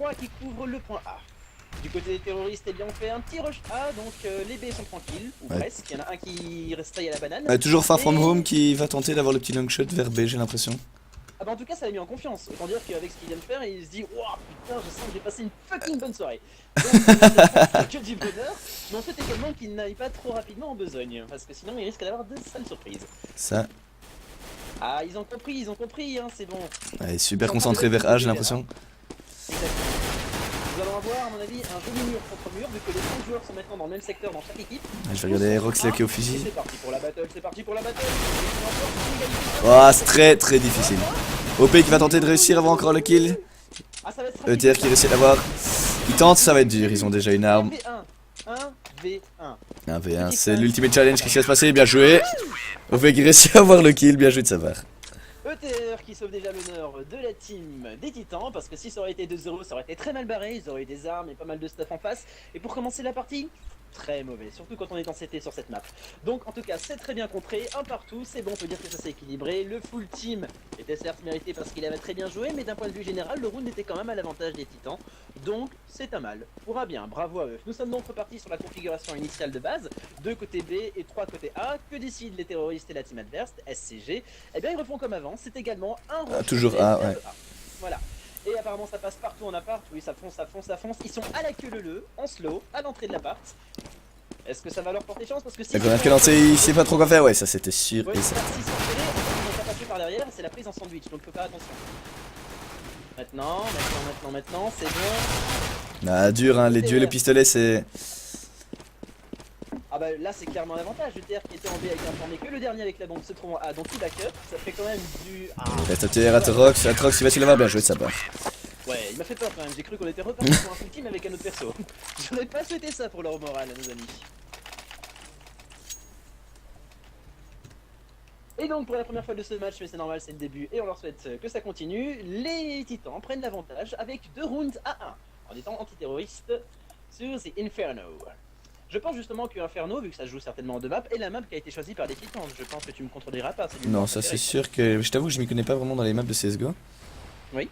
3 qui couvre le point A. Du côté des terroristes, eh bien, on fait un petit rush A, donc les B sont tranquilles, ou presque. Il y en a un qui reste taillé à la banane. Toujours Far From Home qui va tenter d'avoir le petit long shot vers B, j'ai l'impression. Ah bah en tout cas ça l'a mis en confiance, autant dire qu'avec ce qu'il vient de faire, il se dit waouh putain je sens que j'ai passé une fucking bonne soirée. Donc que du bonheur, mais on souhaite également qu'il n'aille pas trop rapidement en besogne, parce que sinon il risque d'avoir de sales surprises. Ça. Ah ils ont compris hein, c'est bon. Ouais, super concentré vers A, j'ai l'impression. Exactement. Nous allons avoir à mon avis un joli mur contre mur, vu que les 5 joueurs sont maintenant dans le même secteur dans chaque équipe. Je vais regarder Roxley qui est au fusil. C'est parti pour la battle, c'est parti pour la battle. Oh, c'est très difficile. OP qui va tenter de réussir à avoir encore le kill. Ah, ça va être ETR qui réussit à l'avoir. Il tente, ça va être dur, ils ont déjà une arme. 1v1. 1v1, c'est l'ultimate challenge qui va se passer, bien joué. OP qui réussit à avoir le kill, bien joué de sa part. ETR qui sauve déjà l'honneur de la team des titans, parce que si ça aurait été 2-0, ça aurait été très mal barré, ils auraient eu des armes et pas mal de stuff en face. Et pour commencer la partie, très mauvais, surtout quand on est en CT sur cette map. Donc en tout cas c'est très bien contré, un partout, c'est bon, on peut dire que ça s'est équilibré. Le full team était certes mérité parce qu'il avait très bien joué, mais d'un point de vue général, le round était quand même à l'avantage des titans. Donc c'est un mal, pour un bien, bravo à eux. Nous sommes donc repartis sur la configuration initiale de base, 2 côté B et 3 côté A. Que décident les terroristes et la team adverse, SCG? Eh bien ils refont comme avant, c'est également un rush toujours A, ouais. Voilà. Et apparemment ça passe partout en appart, oui ça fonce, ça fonce, ça fonce. Ils sont à la queue leu, en slow, à l'entrée de l'appart. Est-ce que ça va leur porter chance? Parce que si... La grenade qui est lancée, il sait pas trop quoi faire, ouais ça c'était sûr ouais, et ça. s'ils sont serrés, en fait, ils vont pas passer par derrière, c'est la prise en sandwich, donc faut faire attention. Maintenant, c'est bon. Ah dur hein, les duels au pistolet c'est... Ah bah là c'est clairement un avantage, le TR qui était en B a été informé que le dernier avec la bombe se trouve en A, donc il backup, ça fait quand même du... Ah. Reste ATR, Atrox, il va se l'avoir bien joué de sa part. Ouais, il m'a fait peur quand même, j'ai cru qu'on était reparti pour un full team avec un autre perso. J'aurais pas souhaité ça pour leur morale à nos amis. Et donc pour la première fois de ce match, mais c'est normal, c'est le début et on leur souhaite que ça continue, les titans prennent l'avantage avec 2 rounds à 1, en étant antiterroristes sur The Inferno. Je pense justement que Inferno, vu que ça se joue certainement en 2 maps, est la map qui a été choisie par les titans. Je pense que tu me contrediras pas. Non, ça c'est sûr que... Je t'avoue que je m'y connais pas vraiment dans les maps de CSGO. Oui.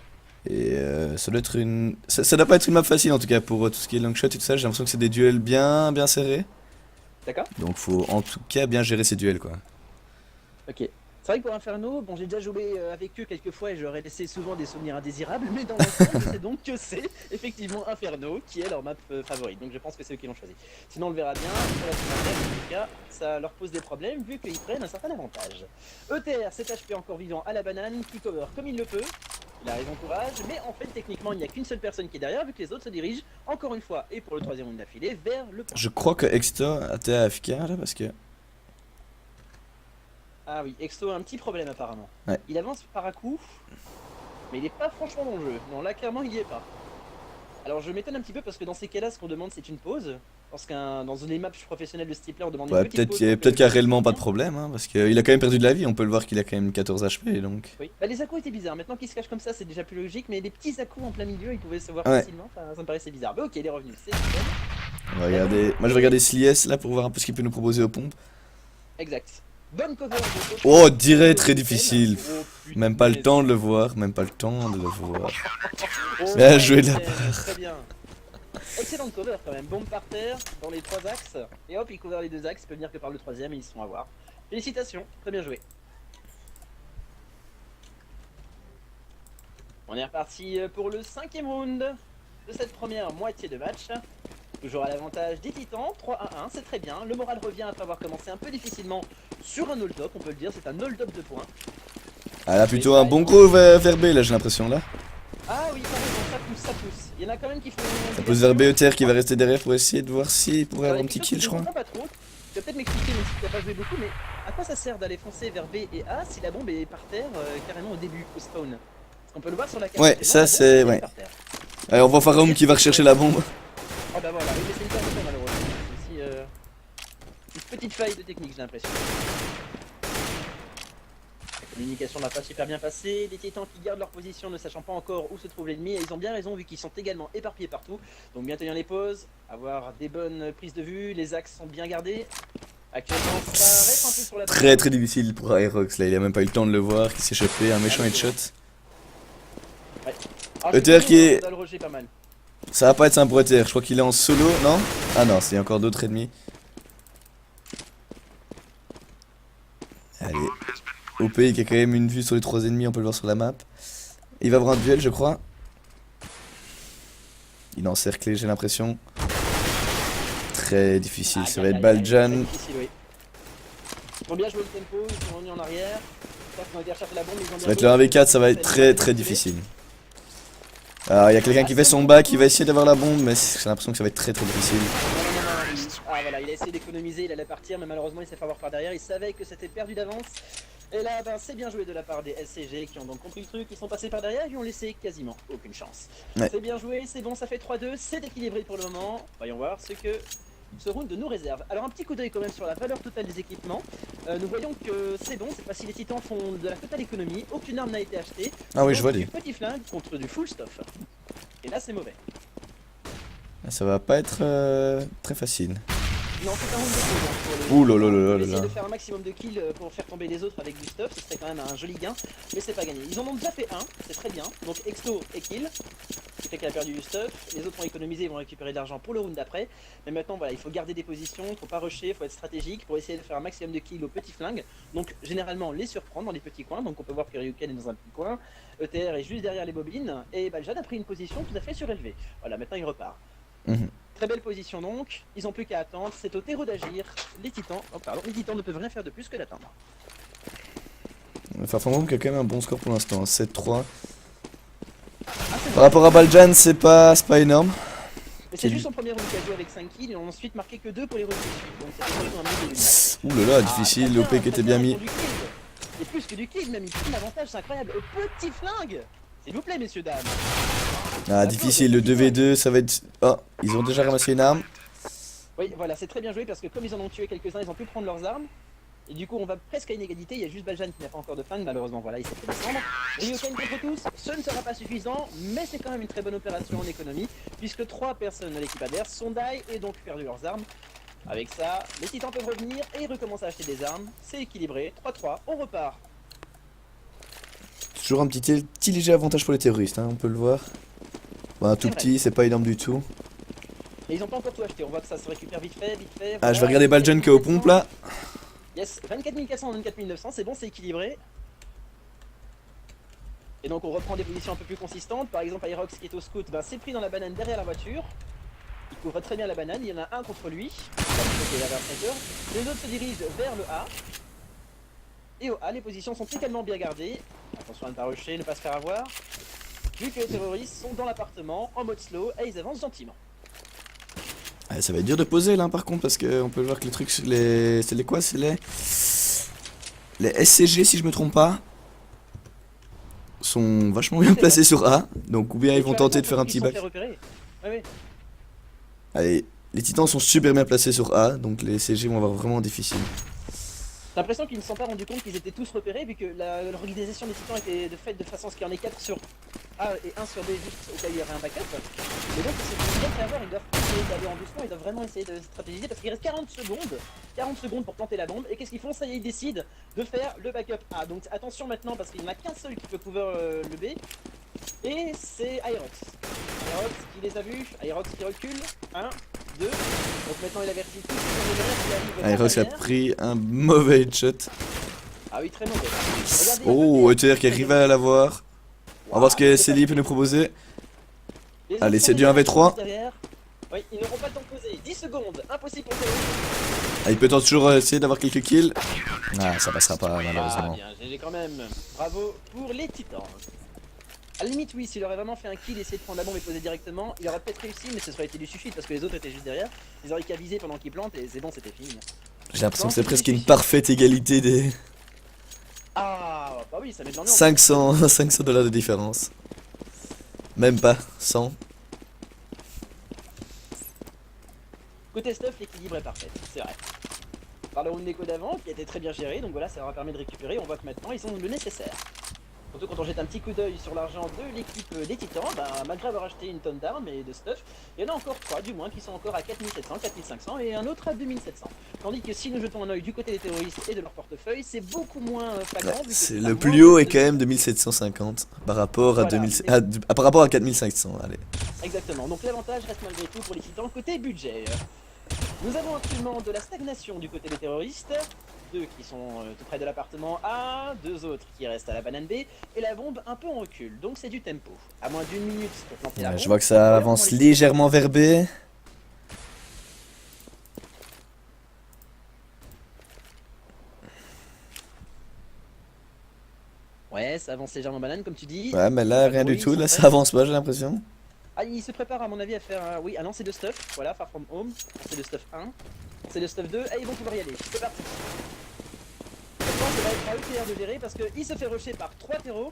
Et ça doit être une... Ça doit pas être une map facile en tout cas pour tout ce qui est long shot et tout ça. J'ai l'impression que c'est des duels bien serrés. D'accord. Donc faut en tout cas bien gérer ces duels quoi. Ok. C'est vrai que pour Inferno, bon j'ai déjà joué avec eux quelques fois et je leur ai laissé souvent des souvenirs indésirables, mais dans l'ensemble c'est donc que c'est effectivement Inferno qui est leur map favorite, donc je pense que c'est eux qui l'ont choisi. Sinon on le verra bien, pour la team adverse, en tout cas, ça leur pose des problèmes vu qu'ils prennent un certain avantage. ETR, cet HP encore vivant à la banane, qui cover comme il le peut, il a raison courage, mais en fait techniquement il n'y a qu'une seule personne qui est derrière vu que les autres se dirigent encore une fois et pour le troisième round d'affilée vers le point. Je crois que Exto était AFK là parce que... Ah oui, Exto a un petit problème apparemment. Ouais. Il avance par à coup, mais il est pas franchement dans le jeu. Non, là clairement il y est pas. Alors je m'étonne un petit peu parce que dans ces cas-là, ce qu'on demande c'est une pause. Parce qu'un dans les maps professionnelles de ce type-là, on demande Ouais, une petite pause. peut-être qu'il y a réellement pas de problème hein, parce qu'il a quand même perdu de la vie, on peut le voir qu'il a quand même 14 HP donc... Oui, bah les accros étaient bizarres. Maintenant qu'il se cache comme ça, c'est déjà plus logique. Mais les petits accros en plein milieu, ils pouvaient se voir Ouais. facilement. Enfin, ça me paraissait bizarre. Mais ok, il est revenu. C'est nickel. On va regarder... Moi je vais regarder Slies là pour voir un peu ce qu'il peut nous proposer aux pompes. Exact. Bonne cover de gauche. Oh, dirait très difficile. Oh, putain. Même pas le temps de le voir, même pas le temps de le voir. Oh, Bien joué de la ouais, part. très bien. Excellente cover quand même, bombe par terre, dans les 3 axes, et hop, ils couvrent les 2 axes, ils peuvent venir que par le 3ème et ils se font avoir. Félicitations, très bien joué. On est reparti pour le 5ème round de cette première moitié de match. Toujours à l'avantage des titans, 3 à 1, c'est très bien. Le moral revient après avoir commencé un peu difficilement sur un hold-up, on peut le dire, c'est un hold-up de points. Ah là plutôt un bon gros vers B là j'ai l'impression là. Ah oui, pardon, ça pousse, ça pousse. Il y en a quand même qui font... Ça pousse vers B, ETR qui va rester derrière pour essayer de voir s'il pourrait avoir un petit kill je crois. Je comprends pas trop. Tu vas peut-être m'expliquer, même si tu n'as pas joué beaucoup, mais à quoi ça sert d'aller foncer vers B et A si la bombe est par terre carrément au début, au spawn? Parce qu'on peut le voir sur la carte. Ouais, ça c'est... Ouais. Allez, on voit Pharaon qui va rechercher la bombe. Oh bah voilà, oui, mais c'est une perte de temps malheureusement. C'est aussi une petite faille de technique, j'ai l'impression. La communication n'a pas super bien passé, les titans qui gardent leur position ne sachant pas encore où se trouve l'ennemi, et ils ont bien raison vu qu'ils sont également éparpillés partout. Donc bien tenir les pauses, avoir des bonnes prises de vue, les axes sont bien gardés. Actuellement ça reste un peu sur la... Très difficile pour Aerox là, il a même pas eu le temps de le voir, qui s'est chopé un méchant headshot. Ouais. ETR qui est... Le rejet pas mal. Ça va pas être un Brother, je crois qu'il est en solo, non? Ah non, c'est encore d'autres ennemis. Allez. OP qui a quand même une vue sur les 3 ennemis, on peut le voir sur la map. Il va avoir un duel, je crois. Il est encerclé, j'ai l'impression. Très difficile, ça va être Baljan. Ils ont bien joué le tempo, ils sont revenus en arrière. Ils ont été chercher la bombe, ils ont bien Ça va être le 1v4, ça va être très difficile. Alors il y a quelqu'un qui fait son bac, qui va essayer d'avoir la bombe, mais j'ai l'impression que ça va être très difficile. Ah voilà, il a essayé d'économiser, il allait partir, mais malheureusement il s'est fait avoir par derrière. Il savait que c'était perdu d'avance. Et là, ben, c'est bien joué de la part des SCG qui ont donc compris le truc, ils sont passés par derrière et lui ont laissé quasiment aucune chance. Ouais. C'est bien joué, c'est bon, ça fait 3-2, c'est équilibré pour le moment. Voyons voir ce que ce round nous réserve. Alors un petit coup d'œil quand même sur la valeur totale des équipements. Nous voyons que c'est bon, cette fois-ci les titans font de la totale économie, aucune arme n'a été achetée. Ah oui, je vois du des. petit flingue contre du full stuff. Et là c'est mauvais. Ça va pas être très facile. Non, c'est un round de pause, hein, pour les... Ouh là là là On là va essayer là. de faire un maximum de kills pour faire tomber les autres avec du stuff, ce serait quand même un joli gain, mais c'est pas gagné. Ils en ont déjà fait un, c'est très bien, donc Exto et kill, ce qui fait qu'elle a perdu du stuff, les autres ont économisé, ils vont récupérer de l'argent pour le round d'après, mais maintenant voilà, il faut garder des positions, il faut pas rusher, il faut être stratégique pour essayer de faire un maximum de kills au petit flingue, donc généralement les surprendre dans les petits coins, donc on peut voir que Ryuken est dans un petit coin, ETR est juste derrière les bobines, et Baljan a pris une position tout à fait surélevée. Voilà, maintenant il repart. Très belle position donc, ils ont plus qu'à attendre, c'est au terreau d'agir, les titans, les titans ne peuvent rien faire de plus que d'attendre. Enfin, Fantôme qui a quand même un bon score pour l'instant, 7-3. Ah, Par rapport à Baljan, c'est pas énorme. mais c'est juste son premier round qu'il a joué avec 5 kills, et on a ensuite marqué que 2 pour les rounds qui suivent, donc c'était plutôt un mauvais début. Ouh là là, difficile, très l'OP qui était bien mis. pour du kill. Et plus que du kill, même il prend l'avantage, c'est incroyable, au petit flingue. S'il vous plaît messieurs dames. Ah, difficile, le 2v2, ça va être... Oh, ils ont déjà ramassé une arme. Oui voilà, c'est très bien joué parce que comme ils en ont tué quelques-uns, ils ont pu prendre leurs armes. Et du coup on va presque à une égalité, il y a juste Baljan qui n'a pas encore de flingue, malheureusement voilà, il s'est fait descendre. Ryuken contre tous, ce ne sera pas suffisant, mais c'est quand même une très bonne opération en économie, puisque 3 personnes de l'équipe adverse sont die et donc perdu leurs armes. Avec ça, les titans peuvent revenir et recommencer à acheter des armes, c'est équilibré, 3-3, on repart. Toujours un petit léger avantage pour les terroristes, hein, on peut le voir. Bon, un tout petit, c'est pas énorme du tout. Et ils ont pas encore tout acheté, on voit que ça se récupère vite fait, vite fait. Ah, je vais regarder Baljan qui est aux pompes là. Yes, 24 400, 24 900, c'est bon, c'est équilibré. Et donc on reprend des positions un peu plus consistantes. Par exemple, Aerox qui est au scout, ben, s'est pris dans la banane derrière la voiture. Il couvre très bien la banane, il y en a un contre lui. Les autres se dirigent vers le A. Et au A, les positions sont également bien gardées. Attention à ne pas rusher, ne pas se faire avoir. Vu que les terroristes sont dans l'appartement, en mode slow, et ils avancent gentiment. Ah, ça va être dur de poser là par contre, parce qu'on peut voir que les trucs, c'est les quoi? C'est les SCG si je me trompe pas. Sont vachement bien placés sur A. Donc ou bien ils vont tenter de faire un petit back. Oui. Allez, les titans sont super bien placés sur A, donc les SCG vont avoir vraiment difficile. J'ai l'impression qu'ils ne se sont pas rendus compte qu'ils étaient tous repérés, vu que l'organisation des titans était faite de façon à ce qu'il y en ait 4 sur A et 1 sur B, juste au cas où il y aurait un backup. Et donc ils se bien fait avoir, ils doivent essayer d'aller en doucement, ils doivent vraiment essayer de stratégiser, parce qu'il reste 40 secondes pour planter la bombe, et qu'est-ce qu'ils font? Ça y est, ils décident de faire le backup A. Donc attention maintenant, parce qu'il n'y en a qu'un seul qui peut couvrir le B, et c'est Aerox. Aerox qui les a vus, Aerox qui recule, 1, 2, donc maintenant il avertit tous les Aerox a pris un mauvais headshot. Ah oui, très mauvais. Regardez, Oh, ETR qui arrive à l'avoir. On va voir ce que Célie peut nous proposer. Allez, c'est du 1v3. Oui, ils n'auront pas le temps de poser. 10 secondes, impossible pour eux. Ah, il peut toujours essayer d'avoir quelques kills. Ah, ça passera pas malheureusement. Ah bien, GG quand même. Bravo pour les titans. À la limite, oui, s'il aurait vraiment fait un kill, essayé de prendre la bombe et poser directement, il aurait peut-être réussi, mais ce serait été du suffit parce que les autres étaient juste derrière. Ils auraient qu'à viser pendant qu'ils plantent et c'est bon, c'était fini. J'ai l'impression que c'est presque une parfaite égalité des... Ah, bah oui, ça met de l'ambiance. 500 $ de différence. Même pas, 100. Côté stuff, l'équilibre est parfait, c'est vrai. Par le round d'écho d'avant, qui a été très bien géré, donc voilà, ça leur a permis de récupérer. On voit que maintenant, ils ont le nécessaire. Surtout quand on jette un petit coup d'œil sur l'argent de l'équipe des Titans, bah, malgré avoir acheté une tonne d'armes et de stuff, il y en a encore 3 du moins qui sont encore à 4700, 4500 et un autre à 2700. Tandis que si nous jetons un œil du côté des terroristes et de leur portefeuille, c'est beaucoup moins flagrant. C'est le plus haut est quand même 2750 par rapport à, par rapport à 4500. Allez. Exactement, donc l'avantage reste malgré tout pour les Titans côté budget. Nous avons actuellement de la stagnation du côté des terroristes, 2 qui sont tout près de l'appartement A, 2 autres qui restent à la banane B, et la bombe un peu en recul, donc c'est du tempo. À moins d'une minute pour planter la bombe. Je vois que ça avance légèrement vers B. Ouais, ça avance légèrement banane comme tu dis. Ouais, mais là rien du tout, là ça avance pas, j'ai l'impression. Ah, il se prépare à mon avis à faire un... Oui, à lancer de stuff, voilà, Far From Home, c'est le stuff 1, c'est le stuff 2, et ils vont pouvoir y aller, c'est parti. Maintenant, ça va être à ETR de gérer parce qu'il se fait rusher par 3 terreaux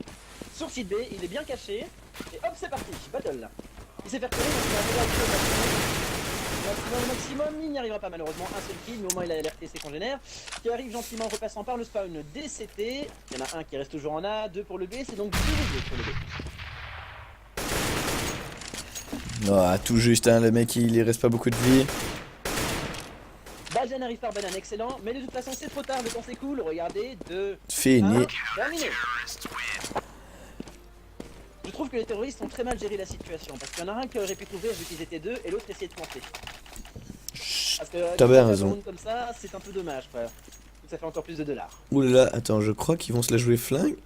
sur site B, il est bien caché, et hop, c'est parti, battle. Il s'est fait repérer, donc il va arriver à le maximum, il n'y arrivera pas malheureusement, un seul kill, mais au moins il a alerté ses congénères, qui arrive gentiment en repassant par le spawn DCT, il y en a un qui reste toujours en A, 2 pour le B, c'est donc 2 pour le B. Oh, tout juste, hein, le mec il reste pas beaucoup de vie. Baljan arrive par banane, excellent, mais de toute façon c'est trop tard, le temps s'écoule, regardez, 2, Fini. 1, terminé. Je trouve que les terroristes ont très mal géré la situation, parce qu'il y en a un qui aurait pu couvrir vu qu'ils étaient 2, et l'autre essayait de planter. Parce que t'as bien raison. Comme ça, c'est un peu dommage, frère. Ça fait encore plus de dollars. Oulala, attends, je crois qu'ils vont se la jouer flingue.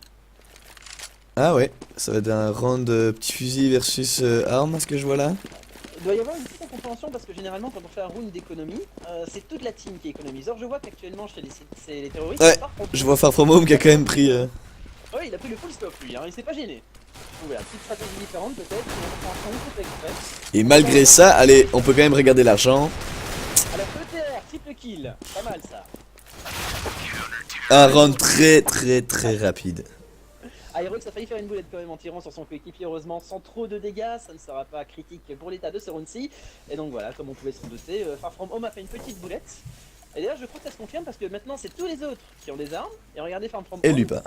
Ah ouais, ça va être un round petit fusil versus arme, ce que je vois là. Il doit y avoir une petite incompréhension parce que généralement quand on fait un round d'économie, c'est toute la team qui économise. Or je vois qu'actuellement chez les terroristes, ouais, je vois Far From Home qui a quand même pris... Ouais, il a pris le full stop lui, hein, il s'est pas gêné. Donc voilà, petite stratégie différente peut-être, tout exprès. Et malgré ça, allez, on peut quand même regarder l'argent. Alors ETR, triple kill, pas mal ça. Un round très rapide. Aerox a failli faire une boulette quand même en tirant sur son coéquipier, heureusement sans trop de dégâts, ça ne sera pas critique pour l'état de ce round-ci. Et donc voilà, comme on pouvait s'en douter, Far From Home a fait une petite boulette. Et d'ailleurs je crois que ça se confirme parce que maintenant c'est tous les autres qui ont des armes, et regardez Far From Home. Et lui pas.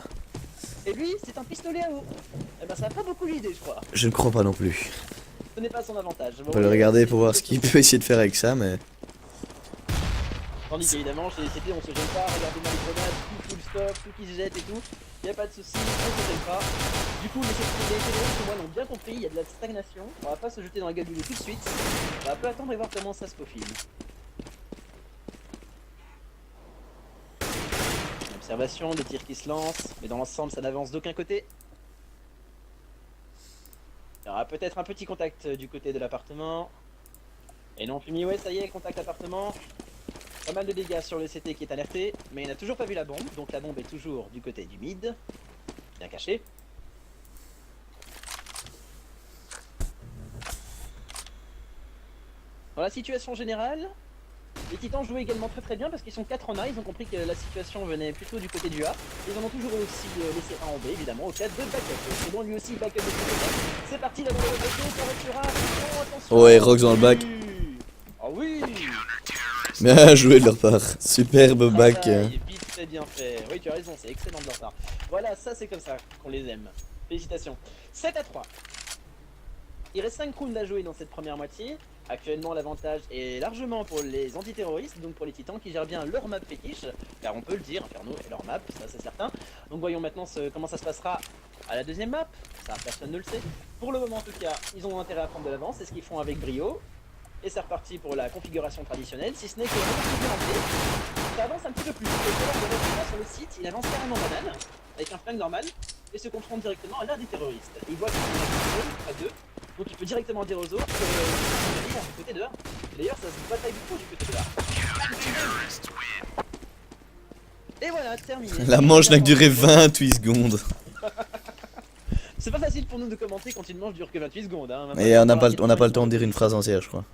Et lui c'est un pistolet à eau. Et ben ça n'a pas beaucoup l'idée je crois. Je ne crois pas non plus. Ce n'est pas son avantage. On peut le regarder pour voir ce qu'il peut essayer de faire avec ça, mais... Tandis qu'évidemment chez les CP on se gêne pas, regardez-moi les grenades, tout full stop, tout qui se jette et tout. Y a pas de soucis, on se gêne pas. Du coup les terroristes au moins l'ont bien compris, il y a de la stagnation. On va pas se jeter dans la gueule du loup tout de suite. On va un peu attendre et voir comment ça se profile. Observation, des tirs qui se lancent, mais dans l'ensemble ça n'avance d'aucun côté. Il y aura peut-être un petit contact du côté de l'appartement. Et non Fumi, ouais ça y est, contact appartement. Pas mal de dégâts sur le CT qui est alerté, mais il n'a toujours pas vu la bombe, donc la bombe est toujours du côté du mid, bien caché. Dans la situation générale, les Titans jouaient également très bien parce qu'ils sont 4 en A, ils ont compris que la situation venait plutôt du côté du A. Ils en ont toujours aussi laissé un en B évidemment, au cas de backup. C'est bon lui aussi backup de son côté. C'est parti, la bombe de backup, ça retirera, attention. Ouais, Rox dans le bac. Ah oui. Bien joué de leur part, superbe back. Vite fait, bien fait. Oui, tu as raison, c'est excellent de leur part. Voilà, ça c'est comme ça qu'on les aime. Félicitations. 7 à 3. Il reste 5 rounds à jouer dans cette première moitié. Actuellement, l'avantage est largement pour les antiterroristes, donc pour les Titans qui gèrent bien leur map fétiche. Car on peut le dire, Inferno est leur map, ça c'est certain. Donc voyons maintenant comment ça se passera à la deuxième map. Ça, personne ne le sait. Pour le moment, en tout cas, ils ont intérêt à prendre de l'avance, c'est ce qu'ils font avec brio. Et c'est reparti pour la configuration traditionnelle, si ce n'est que ça avance un petit peu plus vite. Le sur le site, il avance carrément banane, avec un flingue normal, et se confronte directement à l'un des terroristes. Il voit qu'il y a à deux, donc il peut directement dire aux autres du côté de A. D'ailleurs, ça se bataille beaucoup du côté de A. Et voilà, terminé. La manche n'a que duré 28 secondes. C'est pas facile pour nous de commenter quand une manche dure que 28 secondes. Hein. Et on n'a pas le temps de dire une phrase entière, je crois.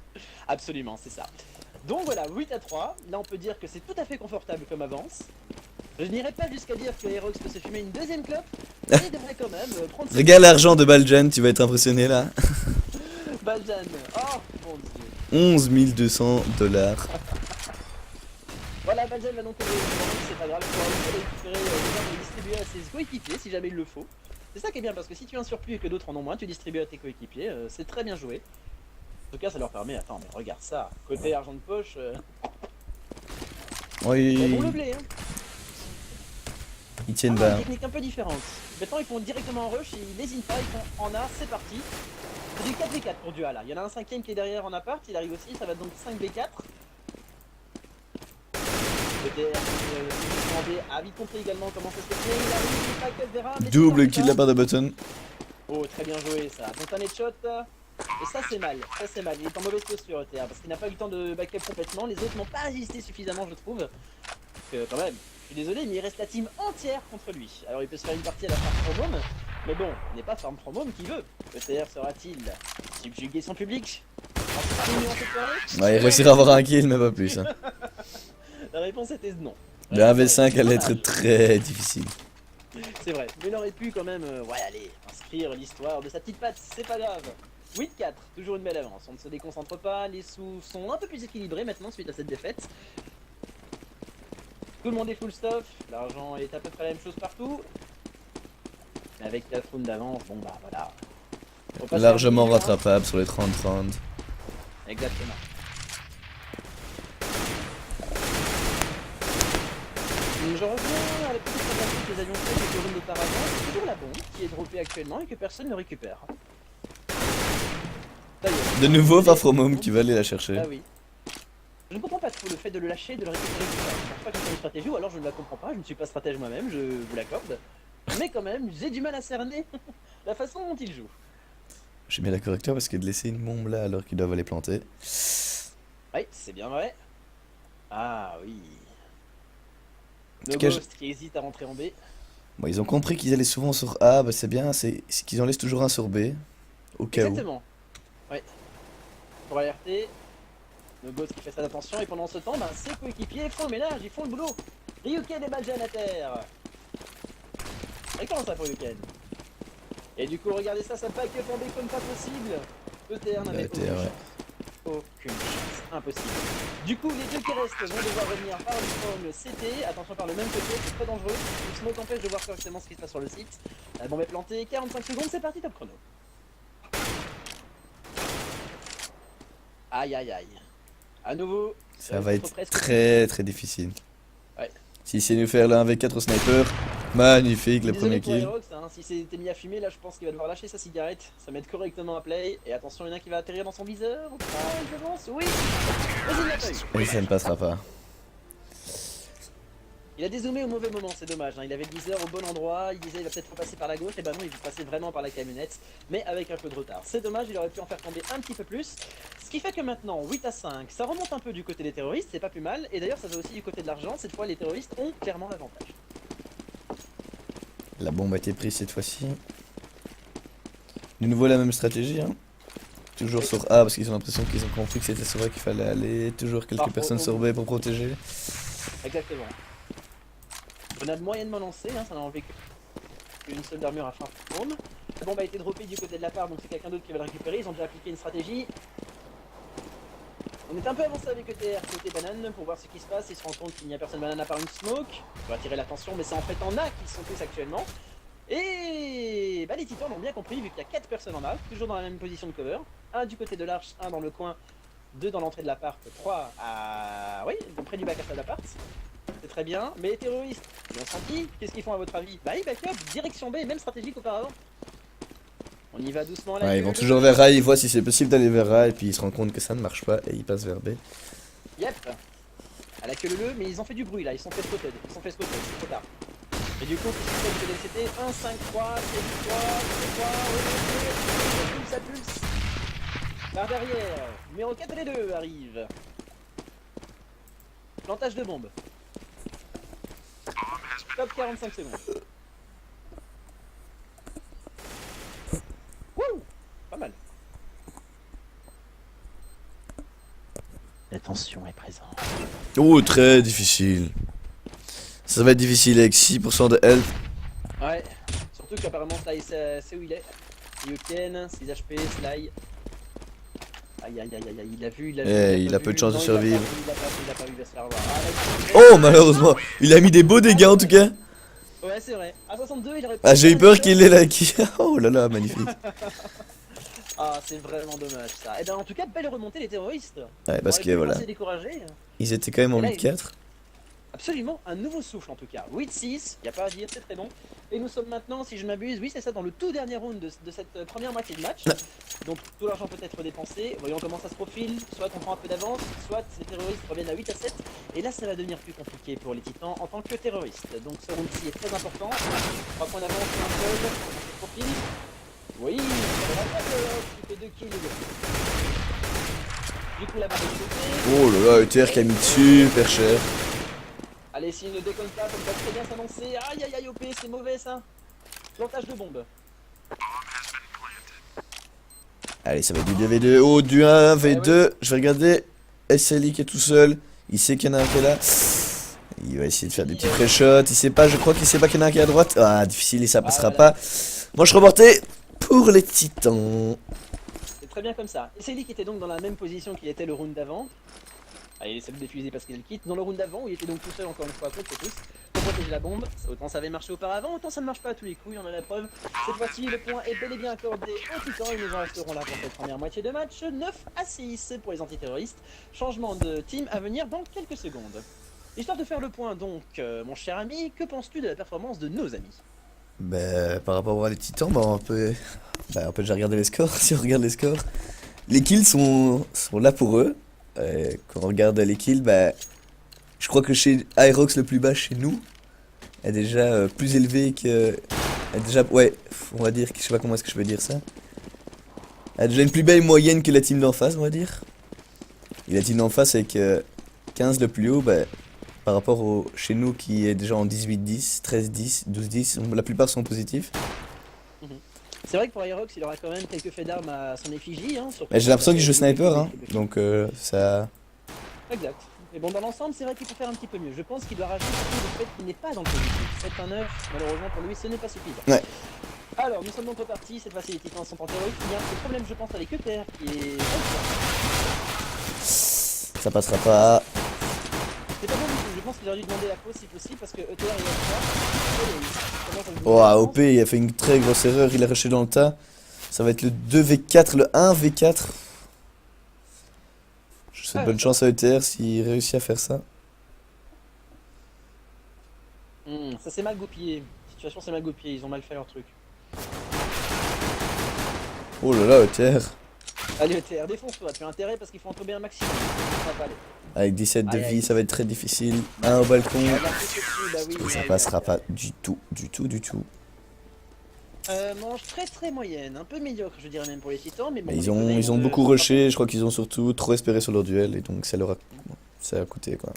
Absolument, c'est ça. Donc voilà, 8 à 3. Là, on peut dire que c'est tout à fait confortable comme avance. Je n'irai pas jusqu'à dire que Aerox peut se fumer une deuxième clope, mais il devrait quand même prendre... Regarde l'argent de Baljan, tu vas être impressionné là. Baljan, oh mon dieu. 11 200 $. Voilà, Baljan va donc c'est pas grave, il pourra récupérer les armes et les distribuer à ses coéquipiers si jamais il le faut. C'est ça qui est bien, parce que si tu as un surplus et que d'autres en ont moins, tu distribues à tes coéquipiers, c'est très bien joué. En tout cas, ça leur permet, attends, mais regarde ça, côté argent de poche, Oui, bon le blé, hein. ils tiennent Une bas. technique un peu différente. Maintenant, ils font directement en rush, ils n'hésitent pas, ils font en A, c'est parti. C'est du 4v4 pour Dual, là. Il y en a un cinquième qui est derrière en appart, il arrive aussi, ça va donc 5v4. Le a vite compris également comment ça se fait. Il arrive, il tackle Vera, mais Double c'est kill de la part de Button. Oh, très bien joué ça. Donc un headshot. Et ça c'est mal, il est en mauvaise posture ETR parce qu'il n'a pas eu le temps de backup complètement, les autres n'ont pas résisté suffisamment je trouve. Donc quand même, je suis désolé mais il reste la team entière contre lui. Alors il peut se faire une partie à la farm from home, mais bon, il n'est pas farm from home qui veut. ETR sera-t-il subjuguer son public Ouais, il réussira à avoir un kill mais pas plus. Hein. La réponse était non. Le 1v5 allait être très difficile. C'est vrai, mais il aurait pu quand même, ouais allez, inscrire l'histoire de sa petite patte, c'est pas grave. 8-4, toujours une belle avance, on ne se déconcentre pas, les sous sont un peu plus équilibrés maintenant suite à cette défaite. Tout le monde est full stuff, l'argent est à peu près la même chose partout. Mais avec 4 rounds d'avance, bon bah voilà. Largement rattrapable sur les 30-30. Exactement. Je reviens à la petite présentation que nous avions fait quelques rounds auparavant, c'est toujours la bombe qui est droppée actuellement et que personne ne récupère. De nouveau Far From Home qui va aller la chercher. Ah oui. Je ne comprends pas trop le fait de le lâcher et de le récupérer tout ça. Je pense pas que c'est une stratégie ou alors je ne la comprends pas, je ne suis pas stratège moi-même, je vous l'accorde. Mais quand même, j'ai du mal à cerner la façon dont il joue. Je suis bien d'accord avec toi parce que de laisser une bombe là alors qu'ils doivent aller planter. Oui, c'est bien vrai. Ah oui. tout No cas, Ghost qui hésite à rentrer en B. Bon, ils ont compris qu'ils allaient souvent sur A, bah c'est bien, c'est qu'ils en laissent toujours un sur B. Au cas où. Exactement. Ouais. Pour alerter. No Ghost qui fait très attention et pendant ce temps, bah, ses coéquipiers font le ménage, ils font le boulot. Ryuken et Bajan à terre. Et comment ça pour Ryuken? Et du coup, regardez ça, ça pack up en B comme pas possible. ETR n'avait aucune chance. Aucune chance, impossible. Du coup, les deux qui restent vont devoir revenir par le CT. Attention par le même côté, c'est très dangereux. Le smoke empêche de voir correctement ce qui se passe sur le site. La bombe est plantée, 45 secondes, c'est parti, top chrono. Aïe aïe aïe. À nouveau. Ça va être presque très très difficile. Ouais. Si c'est nous faire le 1v4 au sniper, magnifique le premier Désolé kill. pour Aerox, hein, si c'était mis à fumer, là je pense qu'il va devoir lâcher sa cigarette, ça met correctement à play, et attention, il y en a un qui va atterrir dans son viseur, ah, je pense, oui. Vas-y, il l'a pas eu. Et ça ne passera pas. Il a dézoomé au mauvais moment, c'est dommage, hein. Il avait le viseur au bon endroit, il disait il va peut-être repasser par la gauche, et bah non, il passait vraiment par la camionnette, mais avec un peu de retard. C'est dommage, il aurait pu en faire tomber un petit peu plus, ce qui fait que maintenant, 8-5, ça remonte un peu du côté des terroristes, c'est pas plus mal, et d'ailleurs ça va aussi du côté de l'argent, cette fois les terroristes ont clairement l'avantage. La bombe a été prise cette fois-ci. De nouveau la même stratégie, hein. Toujours sur A parce qu'ils ont l'impression qu'ils ont compris que c'était sur A qu'il fallait aller. Toujours quelques Parfois, personnes sur B pour protéger. Exactement. On a moyennement lancé, hein, ça n'a enlevé qu'une seule armure à fin home. La bombe a été droppée du côté de la part, donc c'est quelqu'un d'autre qui va le récupérer. Ils ont déjà appliqué une stratégie. On est un peu avancé avec ETR côté banane pour voir ce qui se passe. Ils se rendent compte qu'il n'y a personne banane à part une smoke. On va attirer l'attention, mais c'est en fait en A qu'ils sont tous actuellement. Et bah, les titans l'ont bien compris, vu qu'il y a 4 personnes en A, toujours dans la même position de cover. Un du côté de l'arche, un dans le coin, 2 dans l'entrée de l'appart, 3 à... oui, près du bac à l'appart. C'est très bien, mais les terroristes, ils ont senti, qu'est-ce qu'ils font à votre avis? Bah ils back up, direction B, même stratégie qu'auparavant. On y va doucement à la Ouais, ils queue. vont toujours vers A, ils voient si c'est possible d'aller vers A et puis ils se rendent compte que ça ne marche pas et ils passent vers B. Yep. À la queue leu, mais ils ont fait du bruit là, ils sont fait spotted, c'est trop tard. Et du coup, qu'est-ce qu'ils font du LCT 1, 5, 3, c'est du 3, ça pulse. Par derrière, numéro 4 et les 2 arrivent. Plantage de bombe. Top 45 secondes. Wouh, pas mal. La tension est présente. Oh, très difficile. Ça va être difficile avec 6% de health. Ouais, surtout qu'apparemment Sly c'est où il est. Yuken, 6 HP, Sly. Aïe aïe aïe aïe, il a vu, il a peu de chance de survivre. Il a pas vu, il va se faire avoir. Ah, Oh, malheureusement, il a mis des beaux dégâts en tout cas. Ouais, c'est vrai. À 62, il aurait pu Ah, j'ai eu faire peur une qu'il ait là qui. Oh là là, magnifique. Ah, c'est vraiment dommage ça. Et ben en tout cas, belle remontée les terroristes. Ouais, On parce aurait que pu voilà. penser découragé. Ils étaient quand même en Et là, 8-4. absolument un nouveau souffle en tout cas. 8-6, y a pas à dire, c'est très bon. Et nous sommes maintenant, si je m'abuse, oui c'est ça, dans le tout dernier round de cette première moitié de match. Donc tout l'argent peut être dépensé. Voyons comment ça se profile. Soit on prend un peu d'avance, soit les terroristes reviennent à 8-7. Et là ça va devenir plus compliqué pour les titans en tant que terroristes. Donc ce round-ci est très important. 3 points d'avance, un seul, on se profile. Oui, ça va pas de tu fais 2 kills. Du coup la barre est sautée. Oh là là, ETR qui a mis super cher. Allez, s'il ne déconne pas, ça va très bien s'annoncer. Aïe aïe aïe, OP, c'est mauvais ça. Plantage de bombe. Allez, ça va être du 2v2. Oh, du 1v2. Je vais regarder SLI qui est tout seul. Il sait qu'il y en a un qui est là. Il va essayer de faire des petits pré-shots. Il sait pas, je crois qu'il sait pas qu'il y en a un qui est à droite. Ah, difficile et ça passera voilà. pas. Moi, je reportais pour les titans. C'est très bien comme ça. Et c'est lui qui était donc dans la même position qu'il était le round d'avant. Ah, il essaie de défuser parce qu'il le quitte. Dans le round d'avant, où il était donc tout seul encore une fois contre tous. Pour protéger la bombe. Autant ça avait marché auparavant, autant ça ne marche pas à tous les coups. Il en a la preuve. Cette fois-ci, le point est bel et bien accordé aux titans. Ils nous en resteront là pour cette première moitié de match. 9-6 pour les antiterroristes. Changement de team à venir dans quelques secondes. Histoire de faire le point donc, mon cher ami, que penses-tu de la performance de nos amis? Bah, par rapport à les titans, bah, on peut déjà regarder les scores. Si on regarde les scores, les kills sont là pour eux. Quand on regarde les kills, bah, je crois que chez Aerox, le plus bas chez nous est déjà plus élevé que. Est déjà, ouais, on va dire, je sais pas comment est-ce que je peux dire ça. A déjà une plus belle moyenne que la team d'en face, on va dire. Et la team d'en face avec 15 le plus haut, bah, par rapport au chez nous qui est déjà en 18-10, 13-10, 12-10, la plupart sont positifs. C'est vrai que pour Aerox, il aura quand même quelques faits d'armes à son effigie. Hein, Mais j'ai l'impression qu'il joue sniper, hein, donc ça. Exact. Mais bon, dans l'ensemble, c'est vrai qu'il peut faire un petit peu mieux. Je pense qu'il doit rajouter le fait qu'il n'est pas dans le positif. 7-1-9, malheureusement pour lui, ce n'est pas suffisant. Ouais. Alors, nous sommes donc repartis. Cette fois-ci, les titans sont en terroriste. Il y a un petit problème, je pense, avec ETR qui est. Ça passera pas. C'est pas bon du tout. Je pense qu'il aurait dû demander la pause si possible parce que ETR il a ça. Oh, OP, il a fait une très grosse erreur, il a rushé dans le tas. Ça va être le 2v4, le 1v4. Je souhaite bonne chance à ETR s'il réussit à faire ça. Ça s'est mal goupillé. La situation s'est mal goupillée. Ils ont mal fait leur truc. Oh là là, ETR. Allez, ETR, défonce-toi. Tu as intérêt parce qu'il faut en tomber un maximum. Ça va pas aller. Avec 17 de Aïe, aïe. vie, ça va être très difficile. Un au balcon. Bah oui, Et ça aïe, passera aïe, pas aïe. du tout, du tout, du tout. Manche très moyenne, un peu médiocre je dirais même pour les titans, mais bon. Mais on les connaît, ils ont hein, beaucoup rushé, je crois qu'ils ont surtout trop espéré sur leur duel et donc ça a coûté quoi.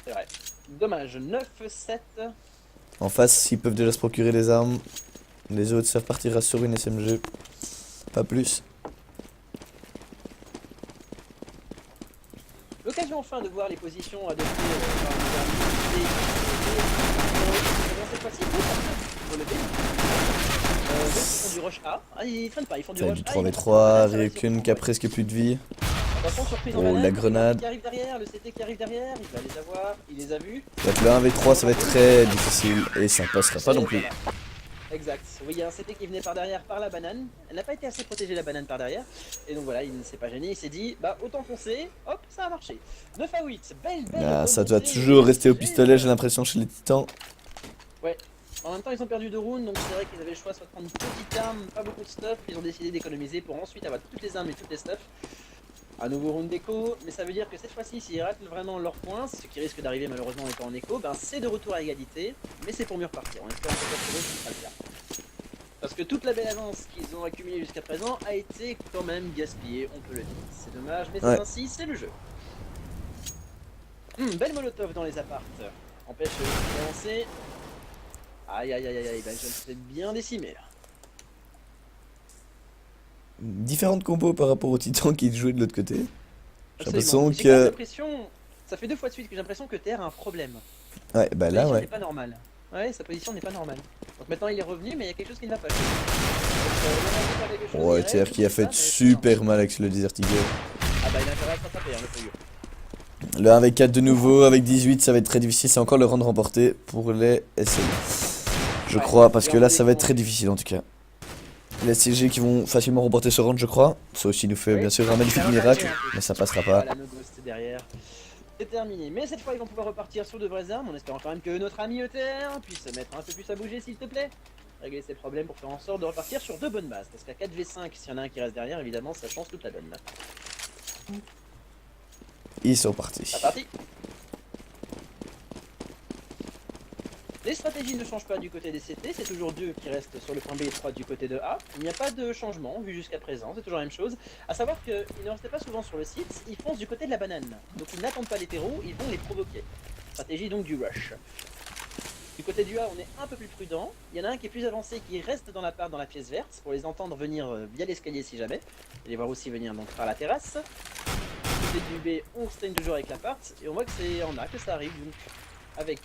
C'est vrai. Dommage, 9-7. En face, ils peuvent déjà se procurer des armes. Les autres, ça partira sur une SMG. Pas plus. L'occasion enfin de voir les positions adoptées par les cette fois-ci, pour le B. Ils font du rush A. Ah, ils traînent pas, ils font du Ça va rush être du A. 3v3, Ryukun qui a presque plus de vie. Attention, surprise en Oh, banane. la grenade. Qui arrive derrière, le CT qui arrive derrière, il va les avoir, il les a vus. Ça va être le 1v3, ça va être très difficile et ça passera pas non plus. Voilà. Exact. Oui, il y a un CT qui venait par derrière par la banane. Elle n'a pas été assez protégée la banane par derrière. Et donc voilà, il ne s'est pas gêné. Il s'est dit, bah autant foncer. Hop, ça a marché. 9-8. Belle. Ah, ça doit toujours rester au pistolet, j'ai l'impression, chez les titans. Ouais. En même temps, ils ont perdu 2 rounds. Donc c'est vrai qu'ils avaient le choix soit de prendre une petite arme, pas beaucoup de stuff. Ils ont décidé d'économiser pour ensuite avoir toutes les armes et toutes les stuff. Un nouveau round d'écho, mais ça veut dire que cette fois-ci, s'ils ratent vraiment leur point, ce qui risque d'arriver malheureusement en étant en écho, ben c'est de retour à égalité, mais c'est pour mieux repartir. On espère que pour eux, ce sera le cas. Parce que toute la belle avance qu'ils ont accumulée jusqu'à présent a été quand même gaspillée, on peut le dire. C'est dommage, mais c'est ainsi, c'est le jeu. Belle molotov dans les apparts. Empêche d'avancer. Aïe aïe aïe aïe aïe, ben je me fais bien décimer là. Différentes combos par rapport aux titans qui jouaient de l'autre côté. J'ai Absolument. l'impression J'ai quand même que. l'impression, ça fait 2 fois de suite que j'ai l'impression que TR a un problème. Ouais, bah là, Sa position ouais. n'est pas normale. Ouais, sa position n'est pas normale. Donc maintenant il est revenu, mais il y a quelque chose qui ne va pas. Oh, TR qui a fait super mal avec le Desert Eagle. Ah bah il a intérêt à se rattraper, hein, le feuilleux. Le 1v4 de nouveau avec 18, ça va être très difficile. C'est encore le round remporté pour les SCG. Je crois, parce que là, ça va être très difficile en tout cas. Les SCG qui vont facilement remporter ce round, je crois. Ça aussi nous fait bien sûr un magnifique miracle, mais ça passera pas. Voilà, no ghost derrière. C'est terminé. Mais cette fois, ils vont pouvoir repartir sur de vraies armes, en espérant quand même que notre ami ETR puisse se mettre un peu plus à bouger, s'il te plaît. Régler ses problèmes pour faire en sorte de repartir sur de bonnes bases. Parce qu'à 4v5, s'il y en a un qui reste derrière, évidemment, ça change toute la donne. Ils sont partis. C'est parti. Les stratégies ne changent pas du côté des CT, c'est toujours 2 qui restent sur le point B et 3 du côté de A. Il n'y a pas de changement vu jusqu'à présent, c'est toujours la même chose. A savoir qu'ils ne restaient pas souvent sur le site, ils foncent du côté de la banane. Donc ils n'attendent pas les terreaux, ils vont les provoquer. Stratégie donc du rush. Du côté du A, on est un peu plus prudent. Il y en a un qui est plus avancé qui reste dans la part dans la pièce verte pour les entendre venir via l'escalier si jamais. Et les voir aussi venir donc par la terrasse. Du côté du B, on stagne toujours avec l'appart et on voit que c'est en A que ça arrive donc avec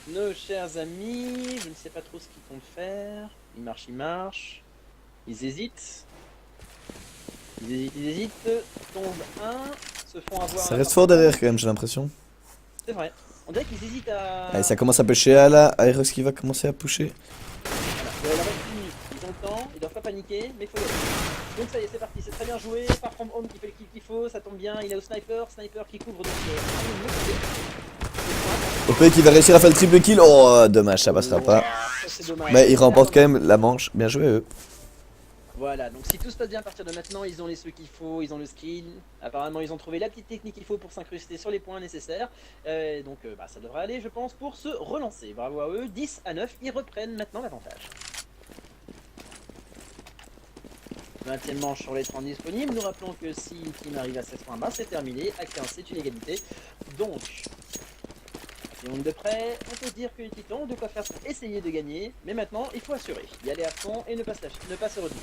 nos chers amis. Je ne sais pas trop ce qu'ils comptent faire. Ils marchent. Ils hésitent. Ils hésitent. Tombent un. Se font avoir. Ça reste fort derrière quand même, j'ai l'impression. C'est vrai. On dirait qu'ils hésitent à. Allez, ça commence à pusher A là. Aerox qui va commencer à pusher. Voilà. Il leur reste une minute. Ils ont le temps. Ils doivent pas paniquer. Mais il faut y aller. Donc ça y est, c'est parti. C'est très bien joué. Par from home qui fait le kill qu'il faut. Ça tombe bien. Il est au sniper. Sniper qui couvre donc. OP qui va réussir à faire le triple kill. Oh, dommage, ça passera pas. Ça, dommage. Mais ils remportent quand même la manche. Bien joué eux. Voilà, donc si tout se passe bien à partir de maintenant, ils ont les ceux qu'il faut, ils ont le skill. Apparemment, ils ont trouvé la petite technique qu'il faut pour s'incruster sur les points nécessaires. Donc ça devrait aller, je pense, pour se relancer. Bravo à eux. 10-9, ils reprennent maintenant l'avantage. 20ème manche sur les 30 disponibles. Nous rappelons que si une team arrive à 16 points bas, c'est terminé. À 15, c'est une égalité. Donc, si on est de près, on peut se dire que les Titans ont de quoi faire pour essayer de gagner. Mais maintenant, il faut assurer. Y aller à fond et ne pas se lâcher, ne pas se retenir.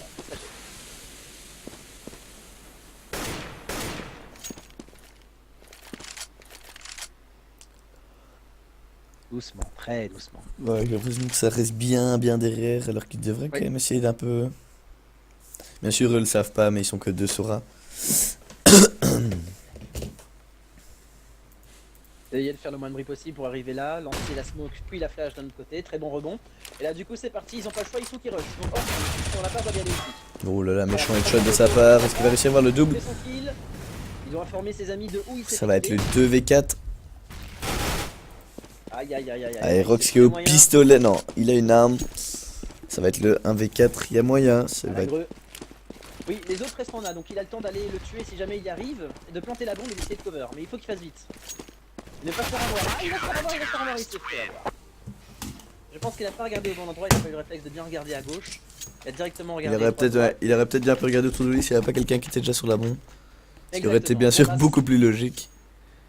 Doucement, très doucement. Ouais, j'ai l'impression que ça reste bien derrière, alors qu'ils devraient quand même essayer d'un peu. Bien sûr, eux le savent pas, mais ils sont que 2 Sora. Essayer de faire le moins de bruit possible pour arriver là, lancer la smoke puis la flash d'un autre côté, très bon rebond. Et là du coup c'est parti, ils ont pas le choix, il faut qu'ils rush. Donc on n'a pas doit y aller aussi. Oh là là, méchant headshot de sa part. Est-ce qu'il va réussir à avoir le double? Il doit informer ses amis de où il s'est. Ça va être le 2v4. Aïe aïe aïe aïe. Allez, Rox qui est au pistolet. Non, il a une arme. Ça va être le 1v4, il y a moyen. Ça va être... Oui, les autres resteront là, donc il a le temps d'aller le tuer si jamais il y arrive, et de planter la bombe et d'essayer de cover. Mais il faut qu'il fasse vite. Ne pas se faire avoir. Ah, il va se faire avoir, il s'est fait avoir. Je pense qu'il a pas regardé au bon endroit, il a pas eu le réflexe de bien regarder à gauche. Il a directement regardé. Il aurait peut-être bien pu regarder autour de lui s'il n'y avait pas quelqu'un qui était déjà sur la bombe. Ce qui aurait été bien sûr beaucoup plus logique.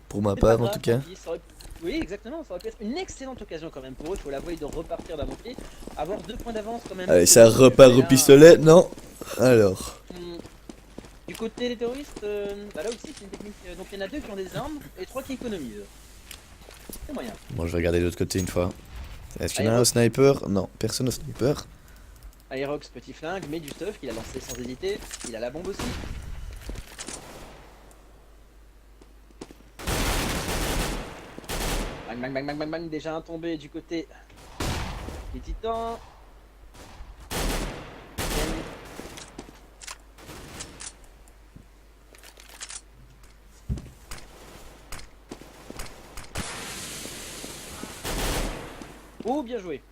Pour ma part en tout cas. Oui, exactement, ça aurait pu être une excellente occasion quand même pour eux, il faut l'avouer, de repartir d'un pied. Avoir 2 points d'avance quand même. Allez, ça repart au pistolet, non? Alors. Du côté des terroristes, bah là aussi c'est une technique. Donc il y en a 2 qui ont des armes et 3 qui économisent. C'est moyen. Bon, je vais regarder de l'autre côté une fois. Est-ce qu'il y en a un au sniper? Non, personne au sniper. Aerox, petit flingue, mais du stuff qu'il a lancé sans hésiter. Il a la bombe aussi. Bang bang bang bang bang bang, déjà un tombé du côté des Titans. Oh, bien joué.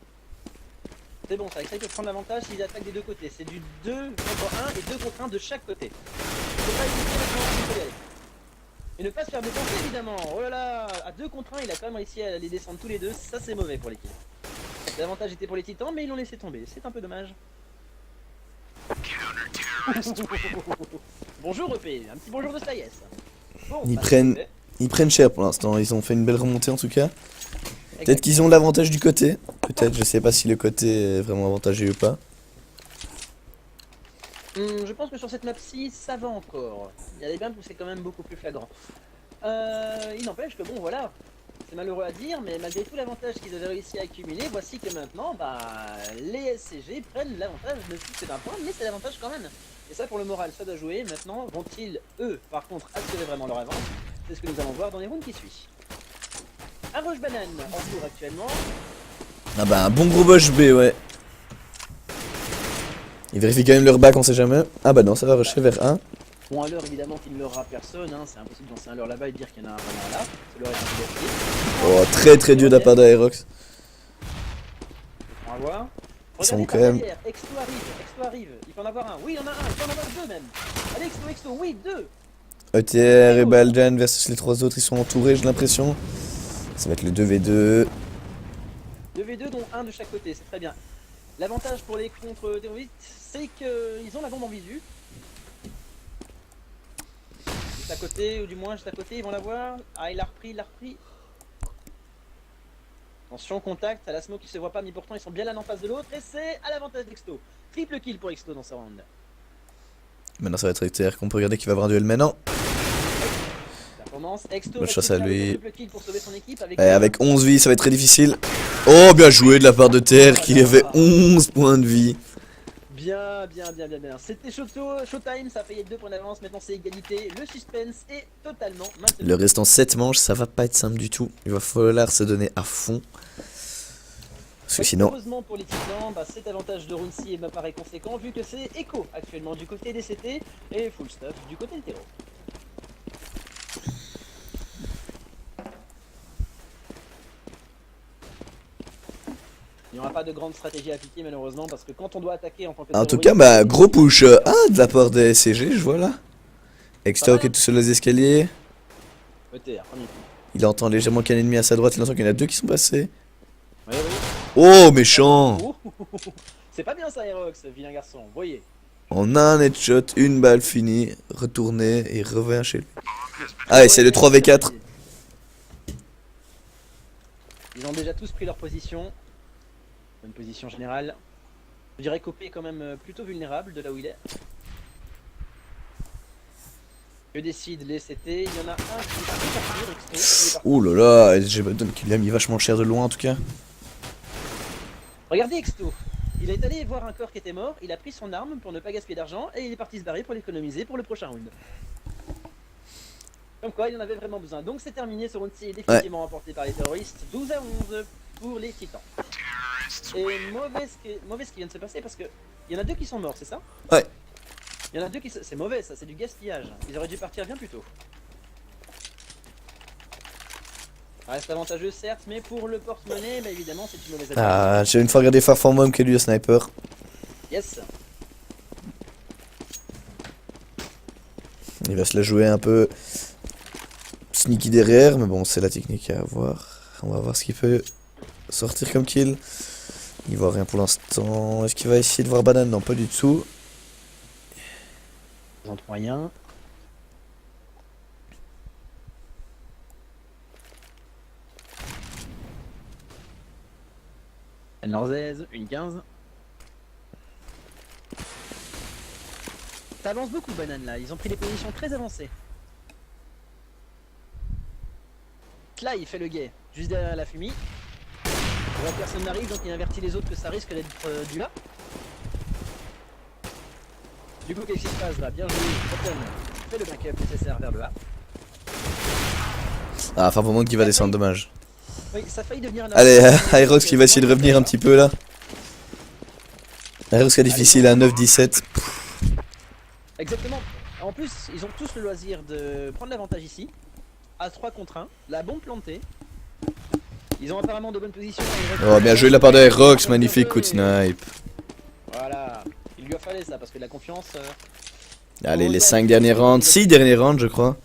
C'est bon, ça essaye de prendre l'avantage s'ils attaquent des 2 côtés. C'est du 2 contre 1 et 2 contre 1 de chaque côté. Faut pas hésiter maintenant, il faut y aller. Et ne pas se faire défoncer évidemment. Oh là là, à 2 contre 1, il a quand même réussi à les descendre tous les deux. Ça c'est mauvais pour l'équipe. L'avantage était pour les Titans, mais ils l'ont laissé tomber. C'est un peu dommage. Bonjour EP, un petit bonjour de Slayes. Bon, ils prennent cher pour l'instant. Ils ont fait une belle remontée en tout cas. Peut-être qu'ils ont l'avantage du côté. Peut-être, je sais pas si le côté est vraiment avantagé ou pas. Je pense que sur cette map-ci, ça va encore. Il y a des maps où c'est quand même beaucoup plus flagrant. Il n'empêche que bon, voilà. C'est malheureux à dire, mais malgré tout l'avantage qu'ils avaient réussi à accumuler, voici que maintenant, bah, les SCG prennent l'avantage, même si c'est un point, mais c'est l'avantage quand même. Et ça, pour le moral, ça doit jouer. Maintenant, vont-ils, eux, par contre, assurer vraiment leur avance? C'est ce que nous allons voir dans les rounds qui suivent. Un rush banane en cours actuellement. Ah bah un bon gros bush B, ouais. Ils vérifient quand même leur bac, on sait jamais. Ah bah non, ça va rusher vers 1. Bon, à l'heure, évidemment, qu'il ne l'aura personne. Hein. C'est impossible d'en lancer un leurre là-bas et de dire qu'il y en a un vraiment là. Ça leur est un peu d'affilée. Oh, très très dur de la part d'Aerox. On va voir. Ils sont Regardez quand par même... derrière. Exto arrive. Il peut en avoir un. Oui, il y en a un. Il peut en avoir deux même. Allez, Exto, oui, deux. ETR et Baljan versus les 3 autres, ils sont entourés, j'ai l'impression. Ça va être le 2v2. 2v2, dont un de chaque côté. C'est très bien. L'avantage pour les contre-terroristes, c'est qu'ils ont la bombe en visu. Juste à côté, ou du moins juste à côté, ils vont la voir. Ah, il l'a repris. Attention, contact, à la smoke, ils se voient pas, mais pourtant ils sont bien l'un en face de l'autre. Et c'est à l'avantage d'Exto. Triple kill pour Exto dans ce round. Maintenant ça va être ETR qu'on peut regarder qui va avoir un duel maintenant. Performance, Exto Bonne chance à lui. triple kill pour sauver son équipe Avec 11 vies, ça va être très difficile. Oh, bien joué de la part de TR qui avait 11 points de vie. Bien. C'était Showtime, ça a failli être 2 points d'avance, maintenant c'est égalité. Le suspense est totalement maintenu. Le restant 7 manches, ça va pas être simple du tout. Il va falloir se donner à fond. Parce que sinon... Heureusement pour les titans, cet avantage de Runsi me paraît conséquent vu que c'est Echo actuellement du côté des CT et Full Stuff du côté des terreaux. Il n'y aura pas de grande stratégie à appliquer malheureusement parce que quand on doit attaquer en tant que En tout terroriste, cas, gros push 1 de la part des SCG, je vois là. Extok est tout seul aux escaliers. ETR, premier coup. Il entend légèrement qu'il y a un ennemi à sa droite, il entend qu'il y en a 2 qui sont passés. Oui. Oh, méchant! C'est pas bien ça, Aerox, vilain garçon, voyez. On a un headshot, une balle finie, retourné et revient chez lui. Allez, c'est le 3v4. Ils ont déjà tous pris leur position. Bonne position générale. Je dirais qu'OP est quand même plutôt vulnérable de là où il est. Que décident les CT? Il y en a un qui est parti, Exto. Ouh là là, SG Badon qui l'a mis vachement cher de loin en tout cas. Regardez Exto. Il est allé voir un corps qui était mort, il a pris son arme pour ne pas gaspiller d'argent et il est parti se barrer pour l'économiser pour le prochain round. Comme quoi, il en avait vraiment besoin. Donc c'est terminé, ce round-ci est définitivement remporté par les terroristes. 12 à 11 pour les titans. Et mauvais ce qui vient de se passer parce que il y en a 2 qui sont morts, c'est ça? Ouais. Il y en a 2 qui... C'est mauvais ça, c'est du gaspillage. Ils auraient dû partir bien plus tôt. Ça reste avantageux certes, mais pour le porte-monnaie, évidemment c'est une mauvaise attaque. Ah, j'ai une fois regardé Far From Home que lui au sniper. Yes. Il va se la jouer un peu sneaky derrière, mais bon, c'est la technique à avoir. On va voir ce qu'il peut sortir comme kill. Il voit rien pour l'instant. Est-ce qu'il va essayer de voir banane? Non, pas du tout. Ils ont moyen. Norzaise, une 15. Ça avance beaucoup banane là, ils ont pris des positions très avancées. Là il fait le guet, juste derrière la fumée. Personne n'arrive donc il avertit les autres que ça risque d'être du là. Du coup qu'est-ce qui se passe là? Bien joué, Rotten fait le backup nécessaire vers le A. Ah, Far From Home qui va descendre, dommage. Oui, ça a failli devenir Allez, Aerox qui va essayer de revenir un petit peu là. Aerox qui est difficile à 9-17. Exactement. En plus, ils ont tous le loisir de prendre l'avantage ici. À 3 contre 1. La bombe plantée. Ils ont apparemment de bonnes positions. Oh, bien joué de la part d'Aerox, magnifique coup de snipe. Voilà. Il lui a fallu ça parce que la confiance. Allez, les 5 derniers rounds, 6 derniers rounds, je crois.